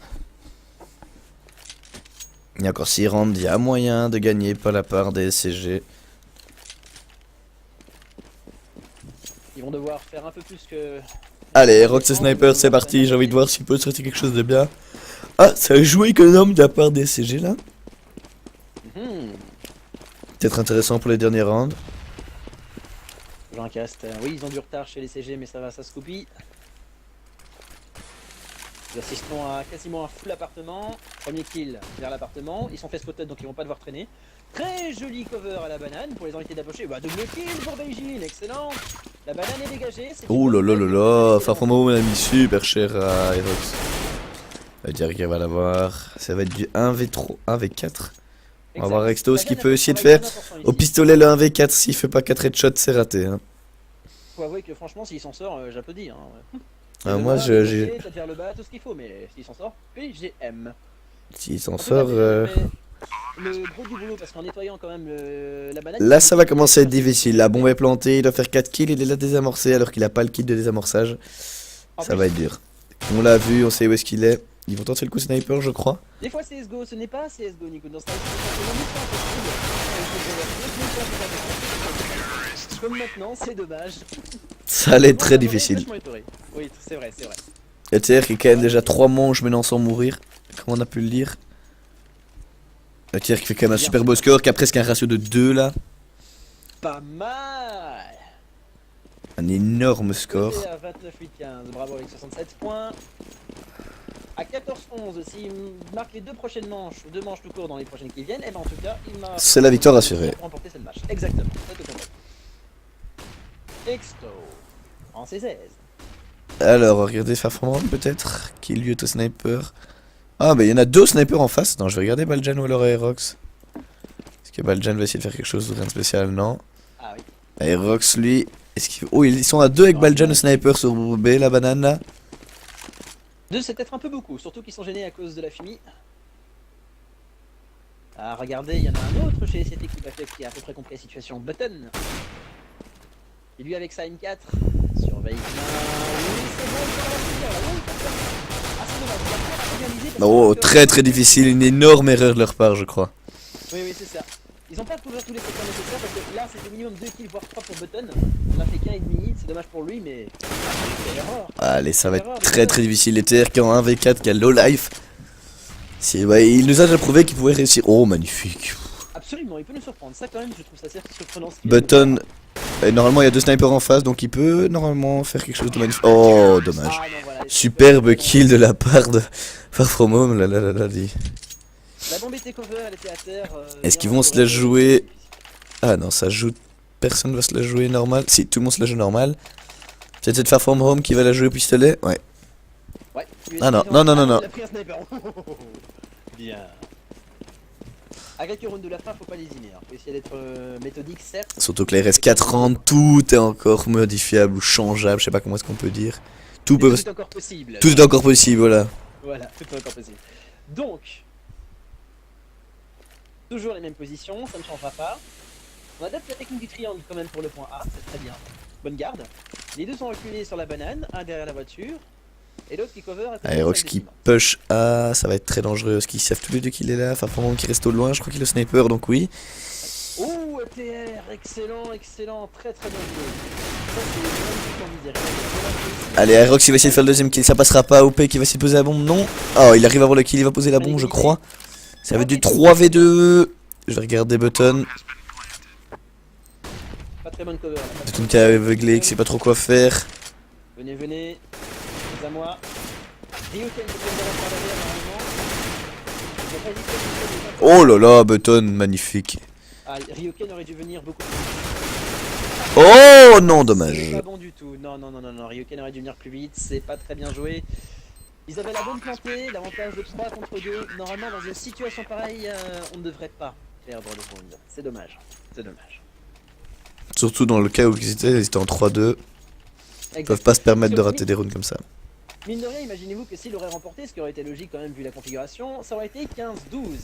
Il y a encore 6 rounds, il y a moyen de gagner par la part des SCG. Ils vont devoir faire un peu plus que... Allez, Rox et Sniper, c'est parti, j'ai envie de voir s'il peut sortir quelque chose de bien. Ah, ça a joué économe de la part des SCG là. Peut-être intéressant pour les derniers rounds. Jean Cast, oui, ils ont du retard chez les CG, mais ça va, ça se copie. Nous assistons à quasiment un full appartement. Premier kill vers l'appartement. Ils sont fait spotted donc ils vont pas devoir traîner. Très joli cover à la banane pour les invités d'approcher. Bah double kill pour Beijing, excellent. La banane est dégagée. Oh là là là là, Far From Home a mis super cher à Aerox. Ça veut dire qu'il va l'avoir. Ça va être du 1v3, 1v4. On va Exact. voir Rexto ce Ça qu'il vient peut d'un essayer de travail faire. très important Au ici. pistolet, le 1v4, s'il fait pas 4 headshots, c'est raté. Hein. Faut avouer que franchement, s'il s'en sort, j'applaudis. Hein. Ah, Les moi, donneurs, les j'ai. côtés, t'as de faire le bas, tout ce qu'il faut, mais s'il s'en sort, PGM. S'il s'en En tout cas, sort. PGM fait le gros du boulot parce qu'en nettoyant quand même la banane. Là, ça va commencer à être difficile. La bombe est plantée, il doit faire 4 kills, il est là désamorcé alors qu'il a pas le kit de désamorçage. En Ça plus, va être dur. On l'a vu, on sait où est-ce qu'il est. Ils vont tenter le coup sniper, je crois. des fois CSGO, ce n'est pas CSGO, Nico. Dans ce cas, comme maintenant, c'est dommage. Ça allait être très J'aurais difficile. vachement étonné. Oui, c'est vrai, c'est vrai. ETR qui est quand même déjà 3 manches maintenant sans mourir. Comme on a pu le lire. ETR qui fait quand même un super beau score, qui a presque un ratio de 2 là. Pas mal. Un énorme score. Côté à 29-8-15, bravo avec 67 points. À 14-11, s'il marque les deux prochaines manches, ou deux manches tout court dans les prochaines qui viennent, et ben en tout cas, il m'a. C'est la victoire assurée. Pour remporter cette match. Exactement, ça te comprends. Exto en C16. Alors, regardez Farfroman peut-être. Qui lui est au sniper. Ah, bah il y en a 2 snipers en face. Non, je vais regarder Baljan ou alors Aerox. Est-ce que Baljan va essayer de faire quelque chose de rien de spécial? Non. Ah oui. Aerox lui. Est-ce qu'il... Oh, ils sont à 2 avec Baljan au sniper sur B, la banane là. Deux, c'est peut-être un peu beaucoup, surtout qu'ils sont gênés à cause de la fumée. Ah, regardez, il y en a un autre chez cette équipe AFF qui a à peu près compris la situation. Button. Et lui avec sa M4. Surveille bien. Oui, c'est bon, il va la finir, là. Oui, il peut faire. Ah, c'est dommage, il a pas réalisé parce Oh, que- très très difficile. Une énorme erreur de leur part, je crois. Oui, oui, c'est ça. Ils ont pas couvert tous les secteurs nécessaires parce que là, c'était au minimum 2 kills, voire 3 pour Button. On a fait qu'un et demi, c'est dommage pour lui, mais. Quelle erreur. Allez, ça va être très très difficile. Les TR qui ont 1v4, qui a low life. Si, ouais, il nous a déjà prouvé qu'il pouvait réussir. Oh, magnifique. Absolument, il peut nous surprendre. Ça, quand même, je trouve ça assez surprenant. Ce qu'il Button. Normalement, il y a 2 snipers en face, donc il peut normalement faire quelque chose de magnifique. Oh, dommage. Ah, non, voilà, Superbe kill de la part de Far From Home. Là, là, là, là, dit. La bombe était cover, elle était à terre. Est-ce bien qu'ils vont se la entourée. jouer? Ah non, ça joue. Personne va se la jouer normal. Si, tout le monde se la joue normal. C'est cette Far From Home qui va la jouer au pistolet. Ouais. Ouais. Ah non, non, non, non, non. Il a pris un sniper. Bien. À quelques rounds de la fin, faut pas lésiner. Hein. Faut essayer d'être méthodique, certes. Surtout que les RS4 rentrent, tout est encore modifiable ou changeable, je sais pas comment est-ce qu'on peut dire. Tout Mais peut... tout est encore possible. Tout est encore possible, voilà. Voilà, tout est encore possible. Donc, toujours les mêmes positions, ça ne changera pas. On adapte la technique du triangle quand même pour le point A, c'est très bien. Bonne garde. Les deux sont reculés sur la banane, un derrière la voiture, et l'autre qui cover. Aerox qui push A, ça va être très dangereux, parce qu'ils savent tous les deux qu'il est là. Enfin, pour le moment qui reste au loin, je crois qu'il est au sniper, donc oui. Oh, ETR, excellent, excellent, très très bien joué. Ça, c'est vraiment ce qu'on disait. Allez, Aerox il va essayer de faire le deuxième kill, ça passera pas. OP qui va essayer de poser la bombe, non. Oh, il arrive à avoir le kill, il va poser la bombe, je crois. Ça va être du 3v2. Je vais regarder Button. Pas très bonne cover. Là. Button qui est aveuglé, qui sait pas trop quoi faire. Venez, venez. C'est à moi. Ryoken peut prendre par derrière normalement. Il a pas hésité à pousser les Oh là là, Button, magnifique. Ah, Ryoken aurait dû venir beaucoup plus Oh non, vite. dommage. C'est pas bon du tout. Non, non, non, non, non. Ryoken aurait dû venir plus vite. C'est pas très bien joué. Ils avaient la bombe plantée, l'avantage de 3 contre 2. Normalement, dans une situation pareille, on ne devrait pas perdre le round. C'est dommage. C'est dommage. Surtout dans le cas où ils étaient en 3-2. Ils peuvent pas se permettre de rater des rounds comme ça. Mine de rien, imaginez-vous que s'il aurait remporté, ce qui aurait été logique quand même vu la configuration, ça aurait été 15-12.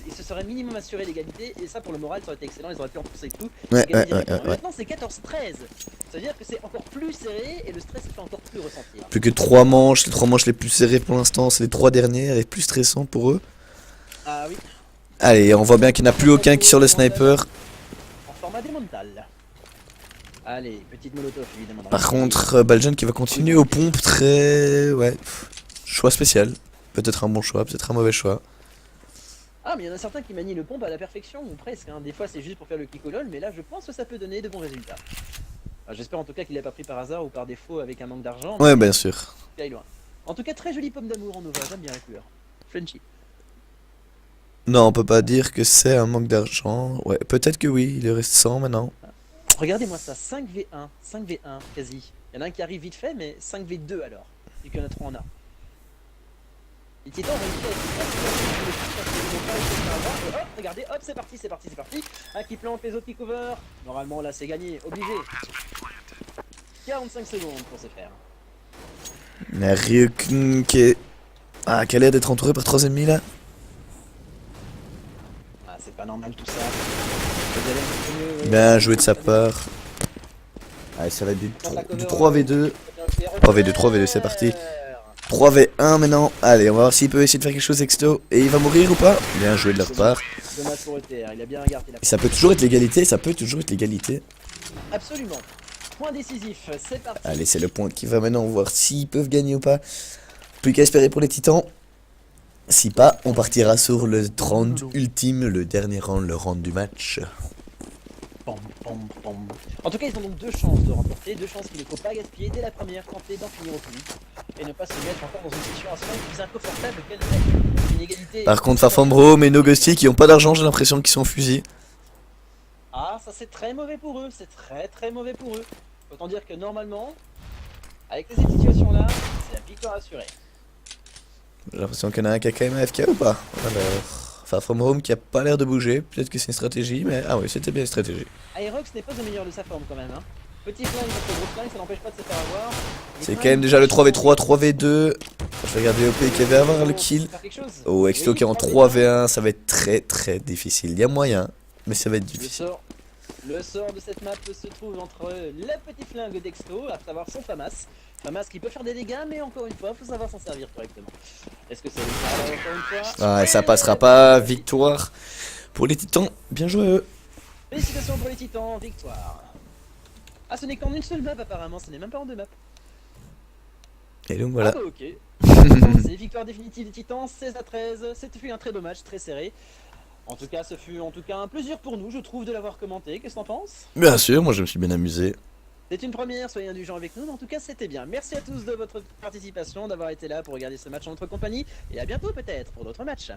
Il se serait minimum assuré l'égalité, et ça pour le moral, ça aurait été excellent, ils auraient pu rembourser tout. Ouais, et gagner ouais, directement. ouais, Mais ouais. maintenant c'est 14-13. C'est-à-dire que c'est encore plus serré, et le stress se fait encore plus ressentir. Plus que 3 manches, les 3 manches les plus serrées pour l'instant, c'est les 3 dernières, les plus stressants pour eux. Ah oui. Allez, on voit bien qu'il n'y en a plus aucun qui sur le sniper. En format démental. Allez, petite molotov évidemment. dans Par la contre, Baljan qui va continuer aux pompes, très... Ouais, choix spécial. Peut-être un bon choix, peut-être un mauvais choix. Ah, mais il y en a certains qui manient le pompe à la perfection, ou presque. Hein. Des fois c'est juste pour faire le kick-all, mais là je pense que ça peut donner de bons résultats. J'espère en tout cas qu'il l'a pas pris par hasard ou par défaut avec un manque d'argent. Ouais, bien sûr. Il aille loin. En tout cas, très jolie pomme d'amour en Nova, j'aime bien la couleur. Frenchy. Non, on peut pas dire que c'est un manque d'argent. Ouais, peut-être que oui, il lui reste 100 maintenant. Regardez-moi ça, 5v1, 5v1 quasi. Il y en a un qui arrive vite fait, mais 5v2 alors. Vu qu'il y en a 3 en A. Les titans ont réussi à être et hop, regardez, hop, c'est parti. Un qui plante, les autres qui cover. Normalement, là, c'est gagné, obligé. 45 secondes pour se faire. Il y a Ryukun qui est... Ah, qui a l'air d'être entouré par 3 ennemis là. Ah, c'est pas normal tout ça. Bien joué de sa part. Allez, ça va être du 3v2. 3v2, c'est parti. 3v1 maintenant. Allez, on va voir s'il peut essayer de faire quelque chose Exto. Et il va mourir ou pas? Bien joué de leur part. Dommage pour ETR, il a bien regardé la... Et ça peut toujours être l'égalité, Absolument. Point décisif, c'est parti. Allez, c'est le point qui va maintenant voir s'ils peuvent gagner ou pas. Plus qu'à espérer pour les titans. Si pas, on partira sur le round ultime, le dernier round, le round du match. Pom, pom, pom. En tout cas, ils ont donc deux chances de remporter, deux chances qu'il ne faut pas gaspiller dès la première, tenter d'en finir au plus vite et ne pas se mettre encore dans une situation plus inconfortable qu'elle n'est. Une égalité. Par contre, Farfambro et Nogosty qui ont pas d'argent, j'ai l'impression qu'ils sont fusils. Ah, ça c'est très mauvais pour eux, c'est très mauvais pour eux. Autant dire que normalement, avec cette situation-là, c'est la victoire assurée. J'ai l'impression qu'il y en a un qui a quand même AFK ou pas? Alors, Far From Home qui a pas l'air de bouger, peut-être que c'est une stratégie, mais ah oui, c'était bien une stratégie. Aerox n'est pas au meilleur de sa forme quand même. Hein. Petit flingue contre gros flingue, ça n'empêche pas de se faire avoir. C'est quand même déjà le 3v3, 3v2. Je vais regarder OP qui va avoir le kill. Oh, Exto qui est en 3v1, ça va être très difficile. Il y a moyen, mais ça va être difficile. Le sort de cette map se trouve entre le petit flingue d'Exto, à savoir son FAMAS. FAMAS qui peut faire des dégâts, mais encore une fois, il faut savoir s'en servir correctement. Est-ce que c'est le cas encore une fois? Ah, et ça passera pas. Victoire pour les titans. Bien joué à eux. Félicitations pour les titans, victoire. Ah, ce n'est qu'en une seule map apparemment, ce n'est même pas en deux maps. Et donc voilà. Ah bah, ok. C'est victoire définitive des titans, 16-13. C'était un très beau match, très serré. En tout cas, ce fut un plaisir pour nous, je trouve, de l'avoir commenté. Qu'est-ce que t'en penses? Bien sûr, moi je me suis bien amusé. C'est une première, soyez indulgents avec nous, mais en tout cas c'était bien. Merci à tous de votre participation, d'avoir été là pour regarder ce match en notre compagnie, et à bientôt peut-être pour d'autres matchs.